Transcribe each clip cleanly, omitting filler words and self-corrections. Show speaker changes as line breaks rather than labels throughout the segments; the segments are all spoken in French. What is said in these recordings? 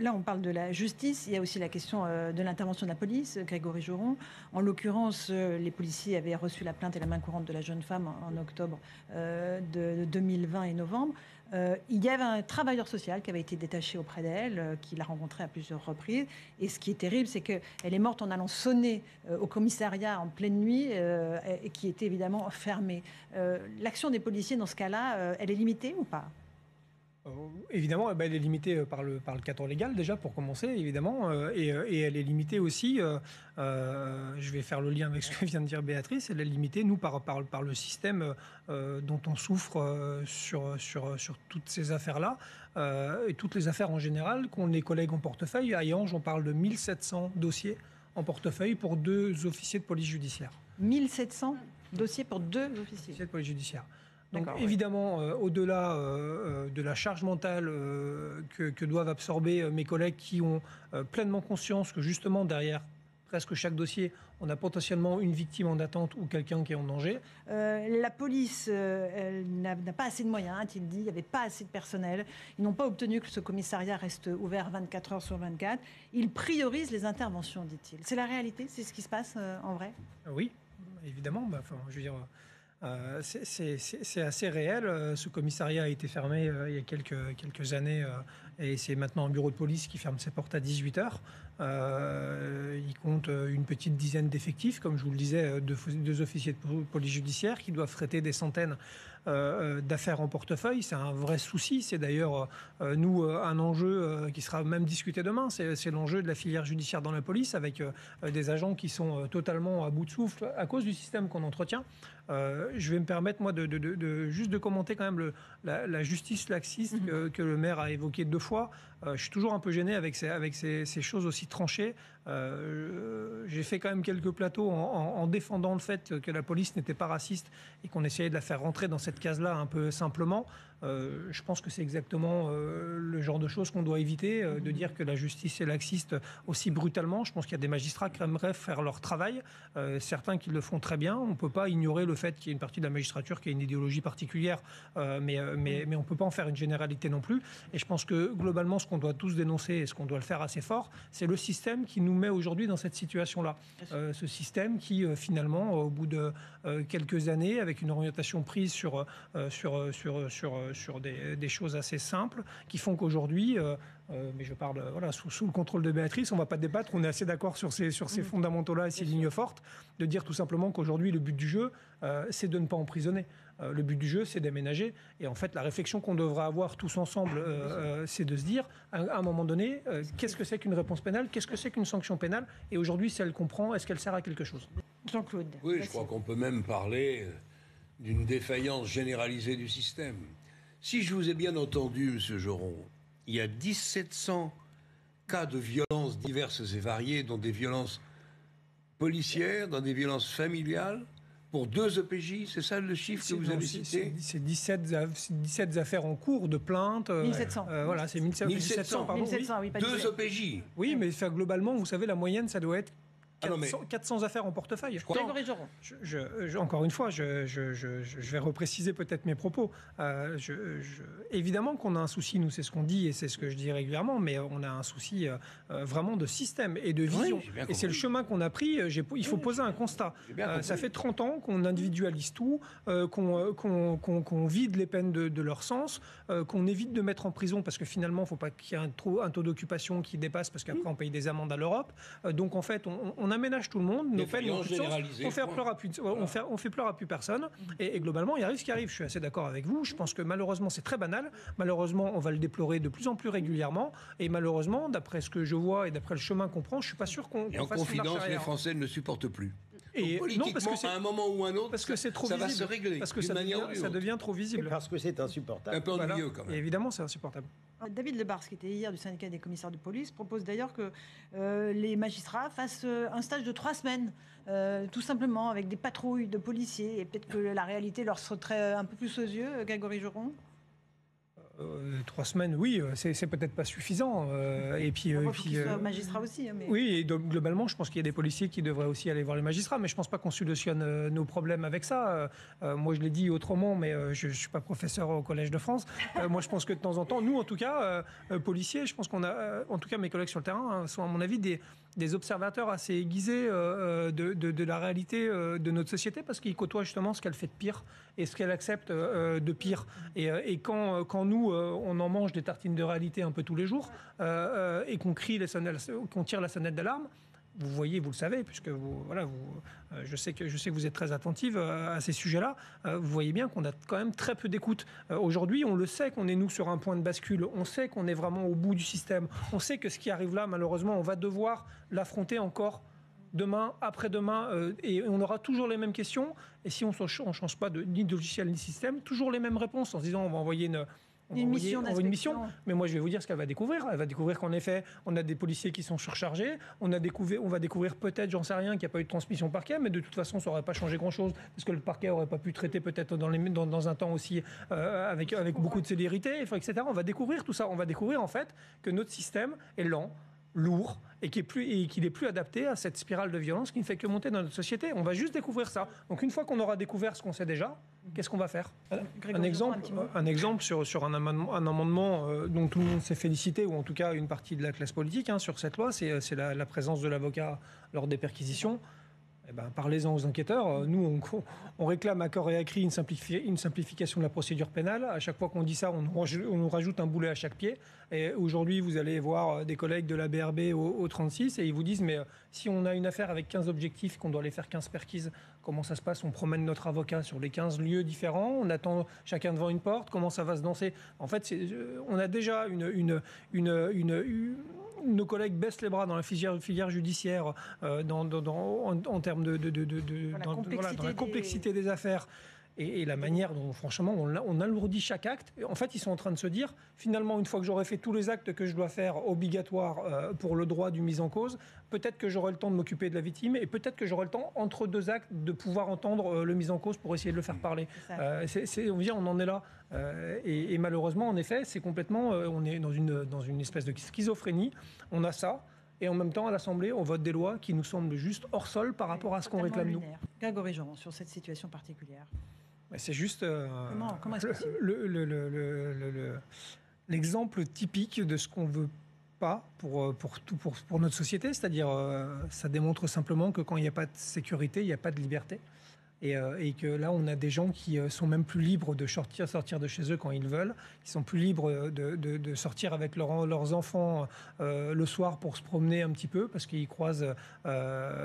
là, on parle de la justice. Il y a aussi la question de l'intervention de la police, Grégory Joron. En l'occurrence, les policiers avaient reçu la plainte et la main courante de la jeune femme en octobre de 2020 et novembre. Il y avait un travailleur social qui avait été détaché auprès d'elle, qui l'a rencontrée à plusieurs reprises. Et ce qui est terrible, c'est qu'elle est morte en allant sonner au commissariat en pleine nuit, et qui était évidemment fermé. L'action des policiers dans ce cas-là, elle est limitée ou pas ?
Évidemment, elle est limitée par le cadre légal déjà pour commencer, évidemment, et elle est limitée aussi, je vais faire le lien avec ce que vient de dire Béatrice, elle est limitée, nous, par le système dont on souffre sur toutes ces affaires-là, et toutes les affaires en général, qu'ont les collègues en portefeuille. À Yange, on parle de 1700 dossiers en portefeuille pour 2 officiers de police judiciaire.
1700 dossiers pour 2 officiers
de police judiciaire. Donc évidemment, au-delà de la charge mentale que doivent absorber mes collègues qui ont pleinement conscience que justement derrière presque chaque dossier, on a potentiellement une victime en attente ou quelqu'un qui est en danger.
La police n'a pas assez de moyens, il dit, il n'y avait pas assez de personnel. Ils n'ont pas obtenu que ce commissariat reste ouvert 24 heures sur 24. Ils priorisent les interventions, dit-il. C'est la réalité? C'est ce qui se passe en vrai?
Oui, évidemment. Je veux dire... c'est assez réel. Ce commissariat a été fermé il y a quelques années et c'est maintenant un bureau de police qui ferme ses portes à 18h. Il compte une petite dizaine d'effectifs, comme je vous le disais, 2 officiers de police judiciaire qui doivent traiter des centaines d'affaires en portefeuille. C'est un vrai souci. C'est d'ailleurs, nous, un enjeu qui sera même discuté demain. C'est l'enjeu de la filière judiciaire dans la police avec des agents qui sont totalement à bout de souffle à cause du système qu'on entretient. Je vais me permettre, moi, juste de commenter quand même la justice laxiste que le maire a évoquée 2 fois. Je suis toujours un peu gêné avec ces choses aussi tranchées. J'ai fait quand même quelques plateaux en défendant le fait que la police n'était pas raciste et qu'on essayait de la faire rentrer dans cette case-là un peu simplement. Je pense que c'est exactement le genre de choses qu'on doit éviter, de dire que la justice est laxiste aussi brutalement. Je pense qu'il y a des magistrats qui aimeraient faire leur travail, certains qui le font très bien. On ne peut pas ignorer le fait qu'il y a une partie de la magistrature qui a une idéologie particulière, mais on ne peut pas en faire une généralité non plus. Et je pense que globalement, ce qu'on doit tous dénoncer et ce qu'on doit le faire assez fort, c'est le système qui nous met aujourd'hui dans cette situation-là. Ce système qui, finalement, au bout de quelques années, avec une orientation prise sur des choses assez simples, qui font qu'aujourd'hui, mais je parle sous le contrôle de Béatrice, on ne va pas débattre, on est assez d'accord sur ces fondamentaux-là et ces lignes fortes, de dire tout simplement qu'aujourd'hui, le but du jeu, c'est de ne pas emprisonner. Le but du jeu, c'est d'aménager. Et en fait, la réflexion qu'on devra avoir tous ensemble, c'est de se dire, à un moment donné, qu'est-ce que c'est qu'une réponse pénale? Qu'est-ce que c'est qu'une sanction pénale? Et aujourd'hui, si elle comprend, est-ce qu'elle sert à quelque chose?
Jean-Claude.
Oui, je crois qu'on peut même parler d'une défaillance généralisée du système. Si je vous ai bien entendu, M. Joron, il y a 1700 cas de violences diverses et variées, dont des violences policières, dans des violences familiales, pour 2 OPJ, c'est ça le chiffre que vous avez cité?
C'est 17 affaires en cours de plainte.
1700.
Voilà, c'est 1700, pardon.
1700, oui, pas
2 OPJ.
Oui, mais globalement, vous savez, la moyenne, ça doit être 400 affaires en portefeuille. Encore une fois, je vais repréciser peut-être mes propos. Évidemment qu'on a un souci, nous, c'est ce qu'on dit et c'est ce que je dis régulièrement, mais on a un souci vraiment de système et de vision.
Oui,
et c'est le chemin qu'on a pris. Il faut poser un constat. Ça fait 30 ans qu'on individualise tout, qu'on vide les peines de leur sens, qu'on évite de mettre en prison parce que finalement, il ne faut pas qu'il y ait un taux d'occupation qui dépasse parce qu'après, on paye des amendes à l'Europe. Donc, en fait, on aménage tout le monde, nos peines n'ont plus de sens, on fait pleurer à plus personne, et globalement, il arrive ce qui arrive. Je suis assez d'accord avec vous, je pense que malheureusement, c'est très banal, malheureusement, on va le déplorer de plus en plus régulièrement, et malheureusement, d'après ce que je vois et d'après le chemin qu'on prend, je suis pas sûr qu'on
fasse une marche arrière. Et en confidence, les Français ne le supportent plus. Et politiquement, non, parce que à un moment ou un autre, ça va se régler.
Parce que ça devient trop visible.
Parce que c'est insupportable.
Un peu ennuyeux quand même.
Et évidemment, c'est insupportable.
David Lebars, qui était hier du syndicat des commissaires de police, propose d'ailleurs que les magistrats fassent un stage de 3 semaines, tout simplement, avec des patrouilles de policiers, et peut-être que la réalité leur sauterait un peu plus aux yeux, Grégory Joron.
3 semaines, oui, c'est peut-être pas suffisant. Et puis,
Il faut qu'il soit magistrat aussi. Mais...
Oui, et donc, globalement, je pense qu'il y a des policiers qui devraient aussi aller voir les magistrats, mais je pense pas qu'on solutionne nos problèmes avec ça. Moi, je l'ai dit autrement, mais je suis pas professeur au Collège de France. Moi, je pense que de temps en temps, nous, en tout cas, policiers, je pense qu'on a, en tout cas, mes collègues sur le terrain sont, à mon avis, des observateurs assez aiguisés de la réalité de notre société, parce qu'ils côtoient justement ce qu'elle fait de pire et ce qu'elle accepte de pire. Et quand nous, on en mange des tartines de réalité un peu tous les jours, et qu'on qu'on tire la sonnette d'alarme, vous voyez, vous le savez, puisque je sais que vous êtes très attentive à ces sujets-là. Vous voyez bien qu'on a quand même très peu d'écoute. Aujourd'hui, on le sait qu'on est, nous, sur un point de bascule. On sait qu'on est vraiment au bout du système. On sait que ce qui arrive là, malheureusement, on va devoir l'affronter encore demain, après-demain, et on aura toujours les mêmes questions. Et si on ne change pas ni de logiciel ni de système, toujours les mêmes réponses en se disant on va envoyer une mission, mais moi je vais vous dire ce qu'elle va découvrir. Elle va découvrir qu'en effet, on a des policiers qui sont surchargés. On va découvrir peut-être, j'en sais rien, qu'il n'y a pas eu de transmission au parquet, mais de toute façon, ça n'aurait pas changé grand-chose parce que le parquet n'aurait pas pu traiter peut-être dans un temps aussi avec beaucoup de célérité, etc. On va découvrir tout ça. On va découvrir en fait que notre système est lent, lourd et qu'il est plus adapté à cette spirale de violence qui ne fait que monter dans notre société. On va juste découvrir ça. Donc une fois qu'on aura découvert ce qu'on sait déjà, qu'est-ce qu'on va faire ? Un exemple sur un amendement dont tout le monde s'est félicité, ou en tout cas une partie de la classe politique sur cette loi, c'est la présence de l'avocat lors des perquisitions. Eh ben, parlez-en aux enquêteurs. Nous, on réclame à corps et à cri une simplification de la procédure pénale. À chaque fois qu'on dit ça, on nous rajoute un boulet à chaque pied. Et aujourd'hui, vous allez voir des collègues de la BRB au 36 et ils vous disent, mais si on a une affaire avec 15 objectifs, qu'on doit aller faire 15 perquises, comment ça se passe ? On promène notre avocat sur les 15 lieux différents, on attend chacun devant une porte, comment ça va se danser ? En fait, on a déjà nos collègues baissent les bras dans la filière judiciaire en termes dans la complexité des affaires et la manière dont, franchement, on alourdit chaque acte. En fait, ils sont en train de se dire, finalement, une fois que j'aurai fait tous les actes que je dois faire obligatoires pour le droit du mis en cause, peut-être que j'aurai le temps de m'occuper de la victime et peut-être que j'aurai le temps, entre deux actes, de pouvoir entendre le mis en cause pour essayer de le faire parler. On en est là. Et malheureusement, en effet, c'est complètement... on est dans une espèce de schizophrénie. On a ça. Et en même temps, à l'Assemblée, on vote des lois qui nous semblent juste hors sol par rapport à ce qu'on réclame nous.
Grégory Joron, sur cette situation particulière.
C'est juste
comment est-ce possible
l'exemple typique de ce qu'on veut pas pour notre société. C'est-à-dire, ça démontre simplement que quand il n'y a pas de sécurité, il n'y a pas de liberté. Et que là, on a des gens qui sont même plus libres de sortir de chez eux quand ils veulent, qui sont plus libres de sortir avec leurs enfants le soir pour se promener un petit peu, parce qu'ils croisent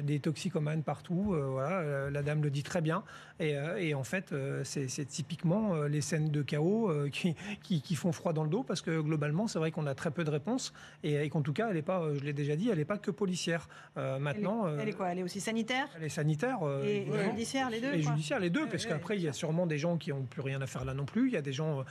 des toxicomanes partout. Voilà, la dame le dit très bien. Et en fait, c'est typiquement les scènes de chaos qui font froid dans le dos, parce que globalement, c'est vrai qu'on a très peu de réponses, et qu'en tout cas, elle n'est pas, je l'ai déjà dit, elle n'est pas que policière. Maintenant,
elle est quoi ? Elle est aussi sanitaire ?
Elle est sanitaire.
Et judiciaire, les deux.
Et judiciaire, les deux, parce qu'après, il y a sûrement des gens qui n'ont plus rien à faire là non plus. Il y a des gens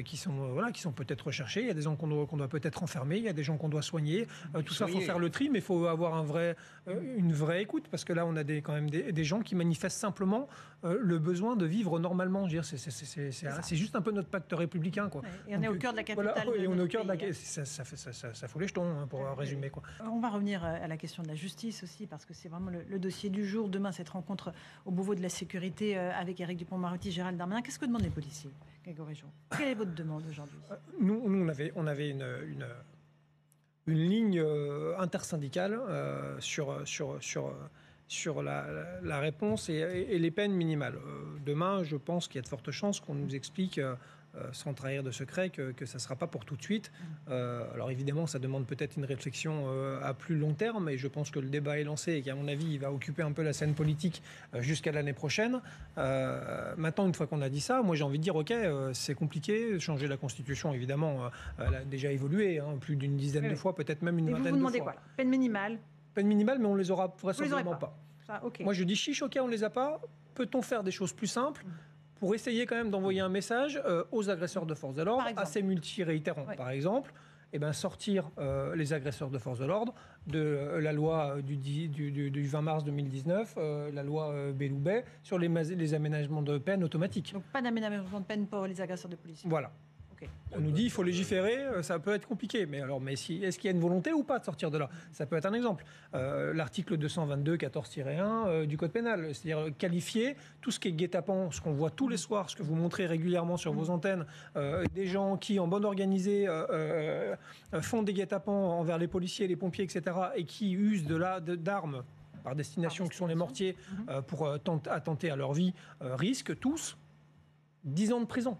qui sont peut-être recherchés. Il y a des gens qu'on doit peut-être enfermer. Il y a des gens qu'on doit soigner. Tout ça, il faut faire le tri, mais il faut avoir une vraie écoute, parce que là, on a quand même des gens qui manifestent simplement le besoin de vivre normalement. C'est juste un peu notre pacte républicain, quoi.
Et on est au cœur de la capitale.
Voilà, et on est au cœur de la... Ça fout les jetons, pour résumer, quoi.
On va revenir à la question de la justice aussi, parce que c'est vraiment le dossier du jour. Demain, cette rencontre au Beauvau de la sécurité avec Éric Dupond-Moretti, Gérald Darmanin. Qu'est-ce que demandent les policiers, Grégory Joron ? Quelle est votre demande aujourd'hui ?
Nous, on avait une ligne intersyndicale sur la réponse et les peines minimales. Demain, je pense qu'il y a de fortes chances qu'on nous explique, sans trahir de secret, que ça ne sera pas pour tout de suite. Alors évidemment, ça demande peut-être une réflexion à plus long terme, et je pense que le débat est lancé et qu'à mon avis, il va occuper un peu la scène politique jusqu'à l'année prochaine. Maintenant, une fois qu'on a dit ça, moi j'ai envie de dire, ok, c'est compliqué, changer la Constitution, évidemment, elle a déjà évolué, plus d'une dizaine de fois, peut-être même une vingtaine de fois.
Vous demandez quoi ? Peine minimale ?
Peine minimale, mais on ne les aura vraisemblablement pas.
Ça, okay.
Moi je dis chiche, ok, on ne les a pas. Peut-on faire des choses plus simples pour essayer quand même d'envoyer un message aux agresseurs de force de l'ordre, à ces multi-réitérants, par exemple, sortir les agresseurs de force de l'ordre de la loi du 20 mars 2019, la loi Belloubet, sur les aménagements de peine automatiques.
Donc pas d'aménagement de peine pour les agresseurs de police.
Voilà.
Ok.
On nous dit il faut légiférer, ça peut être compliqué. Mais est-ce qu'il y a une volonté ou pas de sortir de là? Ça peut être un exemple. L'article 222-14-1 du Code pénal, c'est-à-dire qualifier tout ce qui est guet-apens, ce qu'on voit tous les soirs, ce que vous montrez régulièrement sur vos antennes, des gens qui, en bande organisée, font des guet-apens envers les policiers, les pompiers, etc., et qui usent d'armes par destination, qui sont les mortiers, pour attenter à leur vie, risquent tous 10 ans de prison.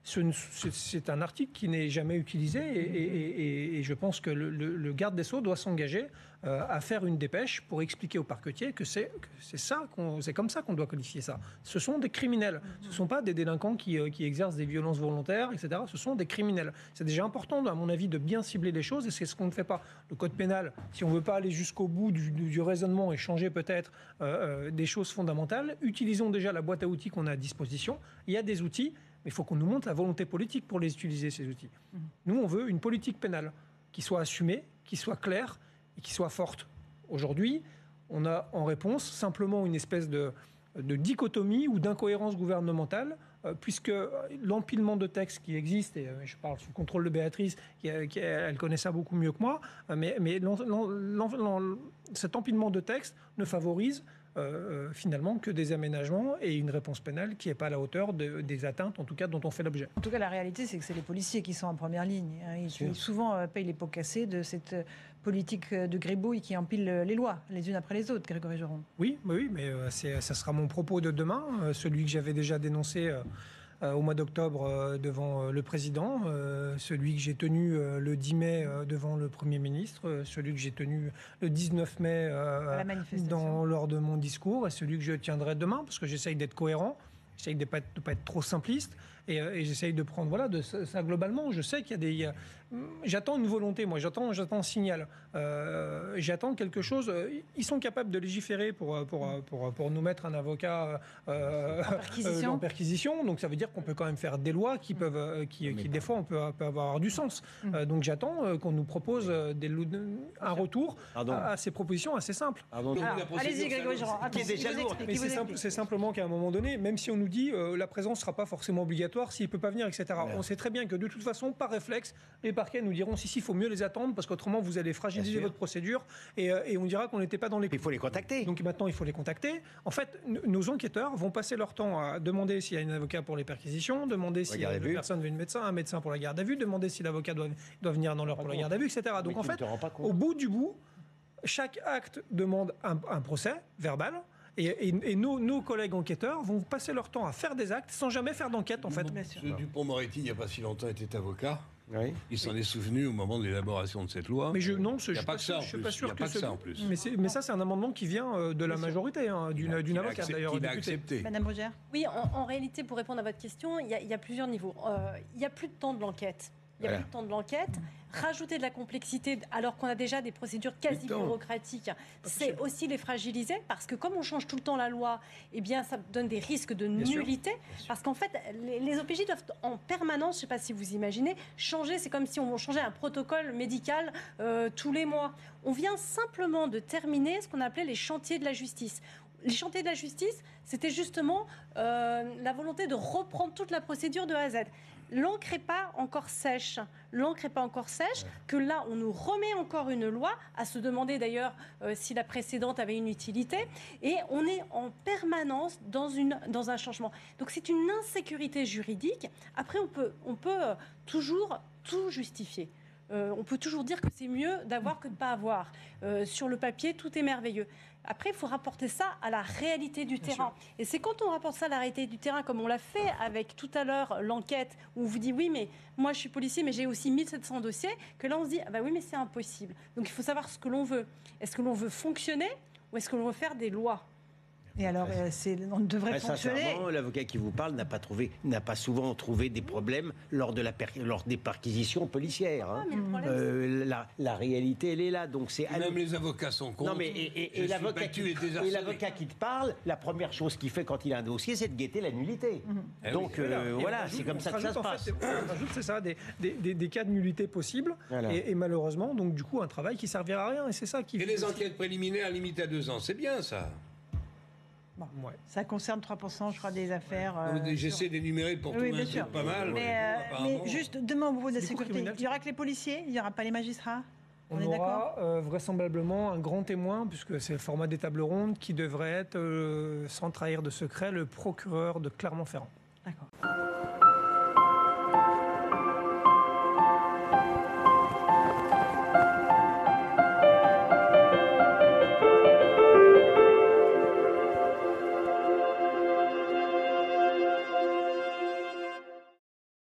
C'est un article qui n'est jamais utilisé et je pense que le garde des Sceaux doit s'engager à faire une dépêche pour expliquer aux parquetiers que c'est comme ça qu'on doit qualifier ça. Ce sont des criminels. Ce ne sont pas des délinquants qui exercent des violences volontaires, etc. Ce sont des criminels. C'est déjà important, à mon avis, de bien cibler les choses et c'est ce qu'on ne fait pas. Le Code pénal, si on ne veut pas aller jusqu'au bout du raisonnement et changer peut-être des choses fondamentales, utilisons déjà la boîte à outils qu'on a à disposition. Il y a des outils. Mais il faut qu'on nous montre la volonté politique pour les utiliser, ces outils. Nous, on veut une politique pénale qui soit assumée, qui soit claire et qui soit forte. Aujourd'hui, on a en réponse simplement une espèce de dichotomie ou d'incohérence gouvernementale, puisque l'empilement de textes qui existe, et je parle sous le contrôle de Béatrice, elle connaît ça beaucoup mieux que moi, mais cet empilement de textes ne favorise finalement que des aménagements et une réponse pénale qui n'est pas à la hauteur des atteintes, en tout cas, dont on fait l'objet.
En tout cas, la réalité, c'est que c'est les policiers qui sont en première ligne. Ils souvent payent les pots cassés de cette politique de gribouille qui empile les lois, les unes après les autres, Grégory Joron.
Oui, mais ça sera mon propos de demain, celui que j'avais déjà dénoncé au mois d'octobre devant le président, celui que j'ai tenu le 10 mai devant le Premier ministre, celui que j'ai tenu le 19 mai lors de mon discours et celui que je tiendrai demain, parce que j'essaye d'être cohérent, j'essaye de pas être trop simpliste et j'essaye de prendre ça globalement. Je sais qu'il y a j'attends une volonté, moi j'attends un signal, j'attends quelque chose. Ils sont capables de légiférer pour nous mettre un avocat en perquisition, donc ça veut dire qu'on peut quand même faire des lois qui des fois peuvent avoir du sens. Donc j'attends qu'on nous propose un retour à ces propositions assez simples.
Allez-y Grégory Joron.
C'est simplement qu'à un moment donné, même si on nous dit la présence ne sera pas forcément obligatoire s'il ne peut pas venir, etc. On sait très bien que de toute façon, par réflexe, les parquets nous diront si, il faut mieux les attendre parce qu'autrement vous allez fragiliser votre procédure et on dira qu'on n'était pas dans les...
Il faut les contacter.
Donc maintenant il faut les contacter. En fait, nos enquêteurs vont passer leur temps à demander s'il y a un avocat pour les perquisitions, demander si la personne veut un médecin pour la garde à vue, demander si l'avocat doit venir dans l'heure pour la garde à vue, etc. Donc en fait, au bout du bout, chaque acte demande un procès verbal. Et nos collègues enquêteurs vont passer leur temps à faire des actes sans jamais faire d'enquête, en fait.
M. Dupond-Moretti, il n'y a pas si longtemps, était avocat.
Oui.
Il s'en est souvenu au moment de l'élaboration de cette loi.
Mais je ne
suis pas sûr. Il n'y a pas que ça en plus.
Mais ça, c'est un amendement qui vient de la majorité, d'une avocate d'ailleurs.
Qu'il a accepté.
Madame Brugère.
Oui, en réalité, pour répondre à votre question, il y a plusieurs niveaux. Il n'y a plus de temps de l'enquête. Il y a plus de temps de l'enquête. Rajouter de la complexité alors qu'on a déjà des procédures quasi bureaucratiques, c'est aussi les fragiliser parce que comme on change tout le temps la loi, eh bien ça donne des risques de nullité. Parce qu'en fait, les OPJ doivent en permanence, je ne sais pas si vous imaginez, changer. C'est comme si on changeait un protocole médical tous les mois. On vient simplement de terminer ce qu'on appelait les chantiers de la justice. Les chantiers de la justice, c'était justement la volonté de reprendre toute la procédure de A à Z. L'encre n'est pas encore sèche. Que là, on nous remet encore une loi, à se demander d'ailleurs si la précédente avait une utilité. Et on est en permanence dans un changement. Donc c'est une insécurité juridique. Après, on peut toujours tout justifier. On peut toujours dire que c'est mieux d'avoir que de ne pas avoir. Sur le papier, tout est merveilleux. Après, il faut rapporter ça à la réalité du terrain. Et c'est quand on rapporte ça à la réalité du terrain, comme on l'a fait avec tout à l'heure l'enquête, où on vous dit oui, mais moi je suis policier, mais j'ai aussi 1700 dossiers, que là on se dit ah bah oui, mais c'est impossible. Donc il faut savoir ce que l'on veut. Est-ce que l'on veut fonctionner ou est-ce que l'on veut faire des lois ?
Et alors, on devrait fonctionner.
Sincèrement, l'avocat qui vous parle n'a pas souvent trouvé des problèmes lors des perquisitions policières. Hein. La réalité, elle est là. Donc
même les avocats sont contre.
Non, mais et l'avocat qui te parle, la première chose qu'il fait quand il a un dossier, c'est de guetter la nullité. Donc voilà, c'est comme ça que ça se passe.
On rajoute, c'est ça, des cas de nullité possibles. Voilà. Et malheureusement, donc du coup, un travail qui servira à rien. Et c'est ça qui.
Et les enquêtes préliminaires limitées à 2 ans, c'est bien ça.
Bon,
Ouais.
Ça concerne 3%, je crois, des affaires.
J'essaie d'énumérer pour
oui,
trouver un truc pas mal.
Mais juste demain, au niveau de la
C'est des cours
sécurité,
criminels.
il n'y aura que les policiers, il n'y aura pas les magistrats.
On
est
aura vraisemblablement un grand témoin, puisque c'est le format des tables rondes, qui devrait être, sans trahir de secret, le procureur de Clermont-Ferrand.
D'accord.